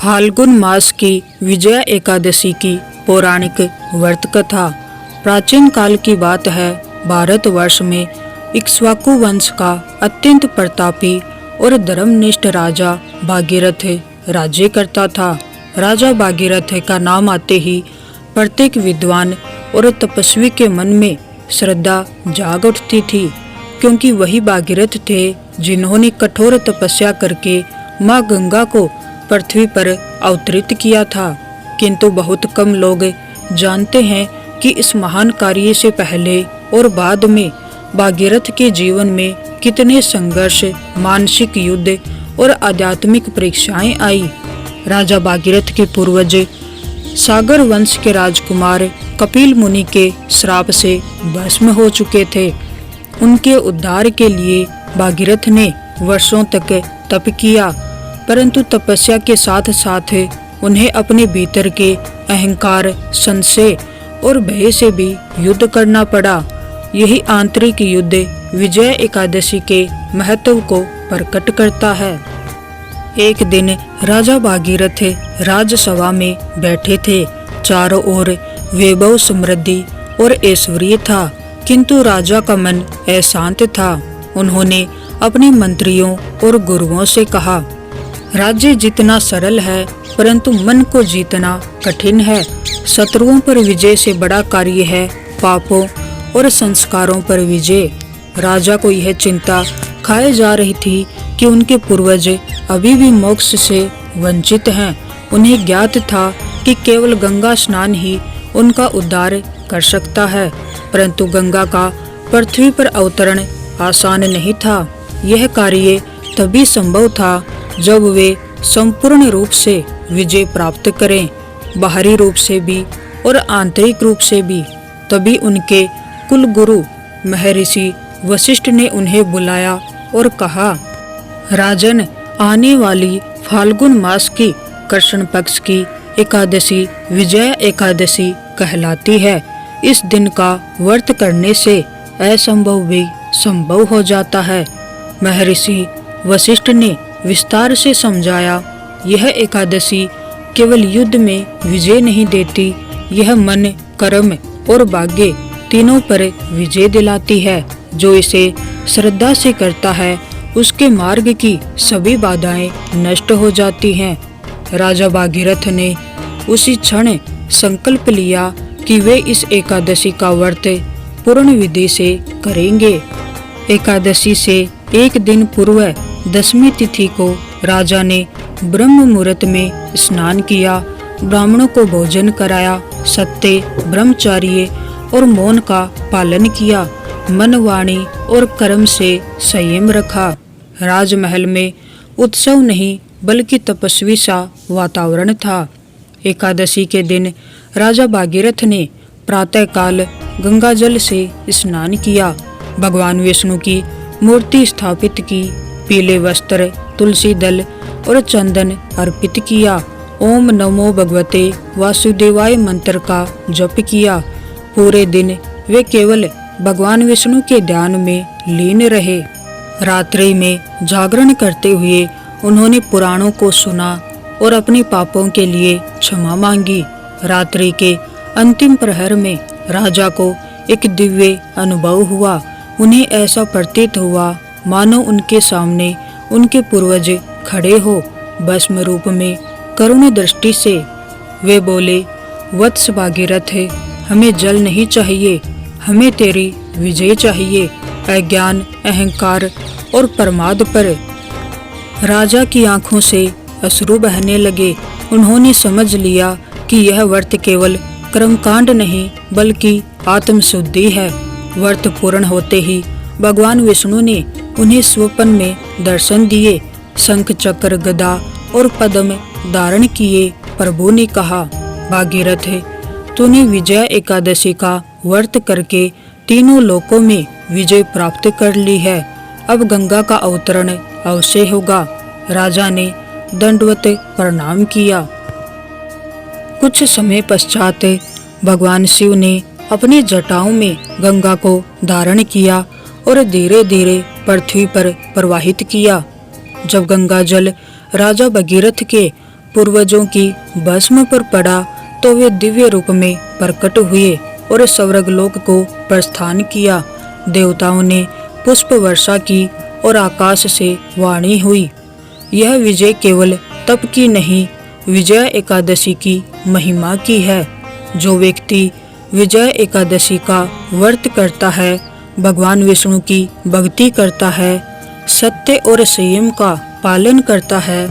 फाल्गुन मास की विजया एकादशी की पौराणिक व्रत कथा। प्राचीन काल की बात है। भारतवर्ष में इक्ष्वाकु वंश का अत्यंत प्रतापी और धर्मनिष्ठ राजा भागीरथ राज्य करता था। राजा भागीरथ का नाम आते ही प्रत्येक विद्वान और तपस्वी के मन में श्रद्धा जाग उठती थी, क्योंकि वही भागीरथ थे जिन्होंने कठोर तपस्या करके माँ गंगा को पृथ्वी पर अवतरित किया था। किंतु बहुत कम लोग जानते हैं कि इस महान कार्य से पहले और बाद में भागीरथ के जीवन में कितने संघर्ष, मानसिक युद्ध और आध्यात्मिक परीक्षाएं आई। राजा भागीरथ के पूर्वज सागर वंश के राजकुमार कपिल मुनि के श्राप से भस्म हो चुके थे। उनके उद्धार के लिए भागीरथ ने वर्षों तक तप किया, परंतु तपस्या के साथ साथ उन्हें अपने भीतर के अहंकार, संशय और भय से भी युद्ध करना पड़ा। यही आंतरिक युद्ध विजय एकादशी के महत्व को प्रकट करता है। एक दिन राजा भागीरथ राजसभा में बैठे थे। चारों ओर वैभव, समृद्धि और ऐश्वर्य था, किंतु राजा का मन अशांत था। उन्होंने अपने मंत्रियों और गुरुओं से कहा, राज्य जीतना सरल है, परंतु मन को जीतना कठिन है। शत्रुओं पर विजय से बड़ा कार्य है पापों और संस्कारों पर विजय। राजा को यह चिंता खाए जा रही थी कि उनके पूर्वज अभी भी मोक्ष से वंचित हैं। उन्हें ज्ञात था कि केवल गंगा स्नान ही उनका उद्धार कर सकता है, परंतु गंगा का पृथ्वी पर अवतरण आसान नहीं था। यह कार्य तभी संभव था जब वे संपूर्ण रूप से विजय प्राप्त करें, बाहरी रूप से भी और आंतरिक रूप से भी। तभी उनके कुल गुरु महर्षि वशिष्ठ ने उन्हें बुलाया और कहा, राजन, आने वाली फाल्गुन मास की कृष्ण पक्ष की एकादशी विजय एकादशी कहलाती है। इस दिन का व्रत करने से असंभव भी संभव हो जाता है। महर्षि वशिष्ठ ने विस्तार से समझाया, यह एकादशी केवल युद्ध में विजय नहीं देती, यह मन, कर्म और भाग्य तीनों पर विजय दिलाती है। जो इसे श्रद्धा से करता है उसके मार्ग की सभी बाधाएं नष्ट हो जाती हैं। राजा भागीरथ ने उसी क्षण संकल्प लिया कि वे इस एकादशी का व्रत पूर्ण विधि से करेंगे। एकादशी से एक दिन पूर्व 10वीं तिथि को राजा ने ब्रह्म मुहूर्त में स्नान किया, ब्राह्मणों को भोजन कराया, सत्य, ब्रह्मचर्य और मौन का पालन किया, मन, वाणी और कर्म से संयम रखा। राजमहल में उत्सव नहीं बल्कि तपस्वी सा वातावरण था। एकादशी के दिन राजा भागीरथ ने प्रातःकाल गंगा जल से स्नान किया, भगवान विष्णु की मूर्ति स्थापित की, पीले वस्त्र, तुलसी दल और चंदन अर्पित किया, ओम नमो भगवते वासुदेवाय मंत्र का जप किया। पूरे दिन वे केवल भगवान विष्णु के ध्यान में लीन रहे। रात्रि में जागरण करते हुए उन्होंने पुराणों को सुना और अपने पापों के लिए क्षमा मांगी। रात्रि के अंतिम प्रहर में राजा को एक दिव्य अनुभव हुआ। उन्हें ऐसा प्रतीत हुआ मानो उनके सामने उनके पूर्वज खड़े हो, भस्म रूप में, करुण दृष्टि से। वे बोले, वत्स भागीरथ, हमें जल नहीं चाहिए, हमें तेरी विजय चाहिए अज्ञान, अहंकार और प्रमाद पर। राजा की आंखों से अश्रु बहने लगे। उन्होंने समझ लिया कि यह व्रत केवल कर्मकांड नहीं बल्कि आत्मशुद्धि है। व्रत पूर्ण होते ही भगवान विष्णु ने उन्हें स्वप्न में दर्शन दिए। शंख, चक्र, गदा और पद्म धारण किए। प्रभु ने कहा, भागीरथ, तूने विजय एकादशी का व्रत करके तीनों लोकों में विजय प्राप्त कर ली है। अब गंगा का अवतरण अवश्य होगा। राजा ने दंडवत प्रणाम किया। कुछ समय पश्चात भगवान शिव ने अपनी जटाओं में गंगा को धारण किया और धीरे धीरे पृथ्वी पर प्रवाहित किया। जब गंगा जल राजा भगीरथ के पूर्वजों की भस्म पर पड़ा तो वे दिव्य रूप में प्रकट हुए और स्वर्गलोक को प्रस्थान किया। देवताओं ने पुष्प वर्षा की और आकाश से वाणी हुई। यह विजय केवल तप की नहीं, विजय एकादशी की महिमा की है। जो व्यक्ति विजय एकादशी का व्रत करता है, भगवान विष्णु की भक्ति करता है, सत्य और संयम का पालन करता है,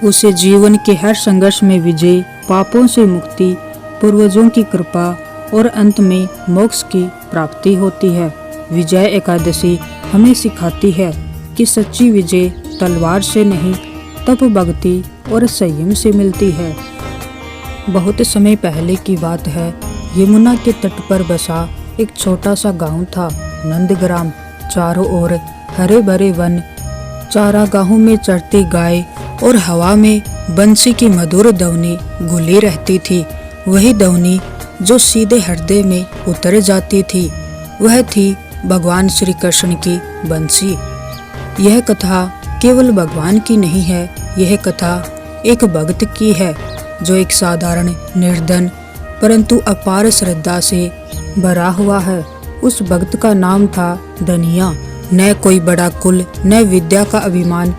उसे जीवन के हर संघर्ष में विजय, पापों से मुक्ति, पूर्वजों की कृपा और अंत में मोक्ष की प्राप्ति होती है। विजय एकादशी हमें सिखाती है कि सच्ची विजय तलवार से नहीं, तप, भक्ति और संयम से मिलती है। बहुत समय पहले की बात है। यमुना के तट पर बसा एक छोटा सा गांव था, नंदग्राम। चारों ओर हरे भरे वन, चारागाहों में चरती गाय और हवा में बंसी की मधुर ध्वनि घुली रहती थी। वही ध्वनि जो सीधे हृदय में उतर जाती थी, वह थी भगवान श्री कृष्ण की बंसी। यह कथा केवल भगवान की नहीं है, यह कथा एक भक्त की है जो एक साधारण, निर्धन परंतु अपार श्रद्धा से भरा हुआ है। उस भक्त का नाम था धनिया। न कोई बड़ा कुल, न विद्या का अभिमान।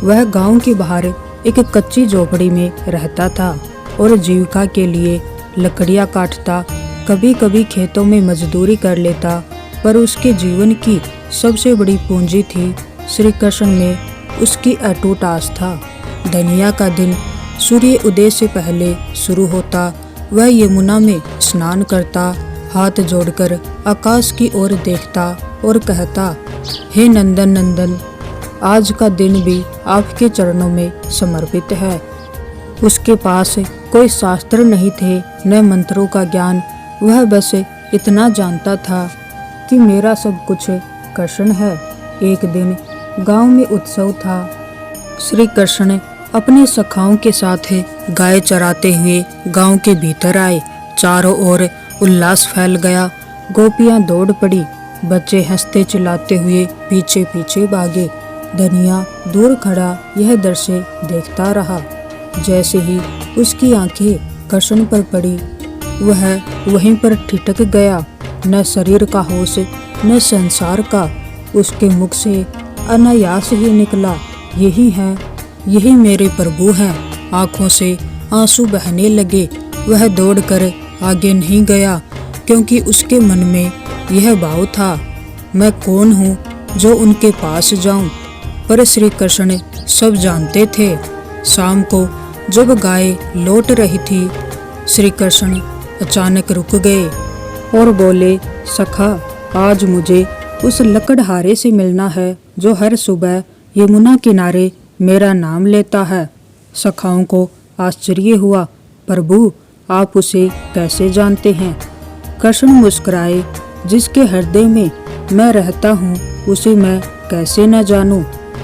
वह गांव के बाहर एक कच्ची झोपड़ी में रहता था और जीविका के लिए लकड़ियां काटता, कभी कभी खेतों में मजदूरी कर लेता। पर उसके जीवन की सबसे बड़ी पूंजी थी श्री कृष्ण में उसकी अटूट आस्था। धनिया का दिन सूर्य उदय से पहले शुरू होता। वह यमुना में स्नान करता, हाथ जोड़कर आकाश की ओर देखता और कहता, हे नंदन नंदन, आज का दिन भी आपके चरणों में समर्पित है। उसके पास कोई शास्त्र नहीं थे, न मंत्रों का ज्ञान। वह बस इतना जानता था कि मेरा सब कुछ कृष्ण है। एक दिन गांव में उत्सव था। श्री कृष्ण अपने सखाओं के साथ गाय चराते हुए गांव के भीतर आए। चारों ओर उल्लास फैल गया। गोपियां दौड़ पड़ी, बच्चे हंसते चिल्लाते हुए पीछे पीछे भागे। धनिया दूर खड़ा यह दृश्य देखता रहा। जैसे ही उसकी आंखें कृष्ण पर पड़ी, वह वहीं पर ठिठक गया। न शरीर का होश, न संसार का। उसके मुख से अनायास ही निकला, यही है, यही मेरे प्रभु हैं। आंखों से आंसू बहने लगे। वह दौड़कर आगे नहीं गया, क्योंकि उसके मन में यह भाव था, मैं कौन हूँ जो उनके पास जाऊं। पर श्री कृष्ण सब जानते थे। शाम को जब गाय लौट रही थी, श्री कृष्ण अचानक रुक गए और बोले, सखा, आज मुझे उस लकड़हारे से मिलना है जो हर सुबह यमुना किनारे मेरा नाम लेता है। सखाओं को आश्चर्य हुआ, प्रभु, आप उसे कैसे जानते हैं? कृष्ण मुस्कुराए, जिसके हृदय में मैं रहता हूँ उसे मैं कैसे न जानूं।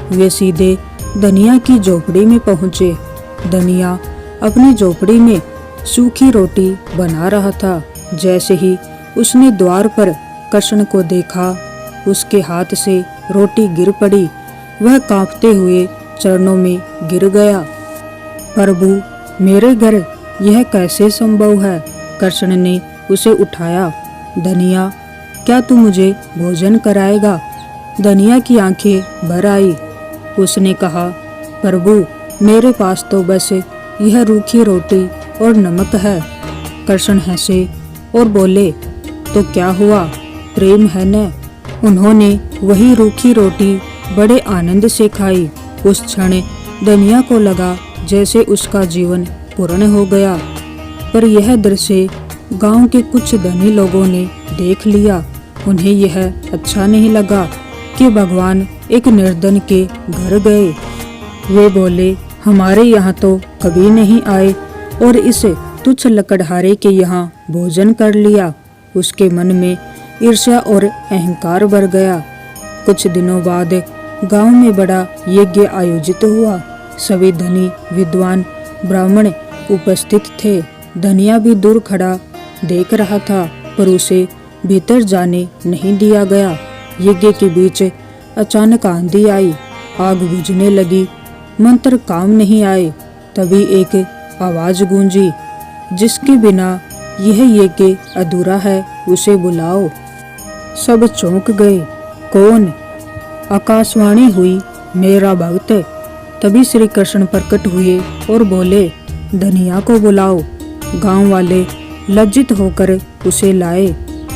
वे सीधे धनिया की झोपड़ी में पहुँचे। धनिया अपनी झोपड़ी में सूखी रोटी बना रहा था। जैसे ही उसने द्वार पर कृष्ण को देखा, उसके हाथ से रोटी गिर पड़ी। वह कांपते हुए चरणों में गिर गया। प्रभु, मेरे घर यह कैसे संभव है? कृष्ण ने उसे उठाया। धनिया, क्या तू मुझे भोजन कराएगा? धनिया की आंखें भर आई। उसने कहा, प्रभु, मेरे पास तो बस यह रूखी रोटी और नमक है। कृष्ण हंसे और बोले, तो क्या हुआ, प्रेम है न? उन्होंने वही रूखी रोटी बड़े आनंद से खाई। उस क्षण धनिया को लगा जैसे उसका जीवन पूर्ण हो गया। पर यह दृश्य गांव के कुछ धनी लोगों ने देख लिया। उन्हें यह अच्छा नहीं लगा कि भगवान एक निर्धन के घर गए। वे बोले, हमारे यहाँ तो कभी नहीं आए और इस तुच्छ लकड़हारे के यहाँ भोजन कर लिया। उसके मन में ईर्ष्या और अहंकार भर गया। कुछ दिनों बाद गांव में बड़ा यज्ञ आयोजित हुआ। सभी धनी विद्वान ब्राह्मण उपस्थित थे। धनिया भी दूर खड़ा देख रहा था, पर उसे भीतर जाने नहीं दिया गया। यज्ञ के बीच अचानक आंधी आई, आग बुझने लगी। मंत्र काम नहीं आए। तभी एक आवाज गूंजी, जिसके बिना यह यज्ञ अधूरा है, उसे बुलाओ। सब चौंक गए। कौन? आकाशवाणी हुई, मेरा भक्त। तभी श्री कृष्ण प्रकट हुए और बोले, धनिया को बुलाओ। गांव वाले लज्जित होकर उसे लाए।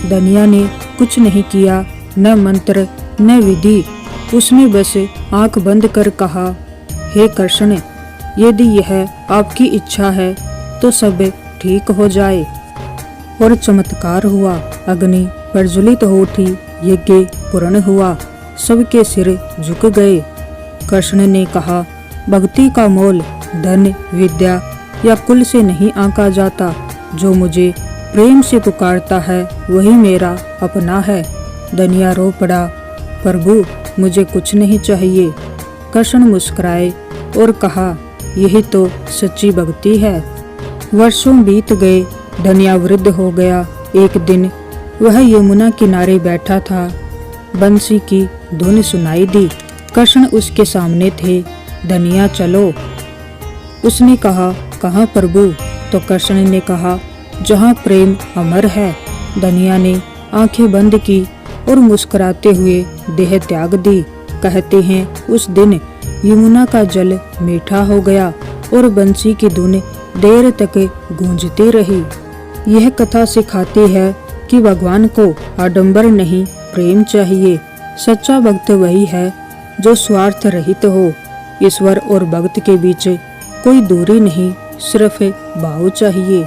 धनिया ने कुछ नहीं किया, न मंत्र न विधि। उसने बस आंख बंद कर कहा, हे कृष्ण, यदि यह आपकी इच्छा है तो सब ठीक हो जाए। और चमत्कार हुआ। अग्नि प्रज्वलित हो उठी, यज्ञ पूर्ण हुआ, सबके सिर झुक गए। कृष्ण ने कहा, भक्ति का मोल धन विद्या या कुल से नहीं आंका जाता। जो मुझे प्रेम से पुकारता है वही मेरा अपना है। धनिया रो पड़ा, प्रभु मुझे कुछ नहीं चाहिए। कृष्ण मुस्कुराए और कहा, यही तो सच्ची भक्ति है। वर्षों बीत गए, धनिया वृद्ध हो गया। एक दिन वह यमुना किनारे बैठा था। बंसी की धुन सुनाई दी। कृष्ण उसके सामने थे। धनिया चलो। उसने कहा, कहाँ प्रभु? तो कृष्ण ने कहा, जहाँ प्रेम अमर है। धनिया ने आंखें बंद की और मुस्कुराते हुए देह त्याग दी। कहते हैं उस दिन यमुना का जल मीठा हो गया और बंसी की धुन देर तक गूंजती रही। यह कथा सिखाती है कि भगवान को आडंबर नहीं, प्रेम चाहिए। सच्चा भक्त वही है जो स्वार्थ रहित हो। ईश्वर और भक्त के बीच कोई दूरी नहीं, सिर्फ भाव चाहिए।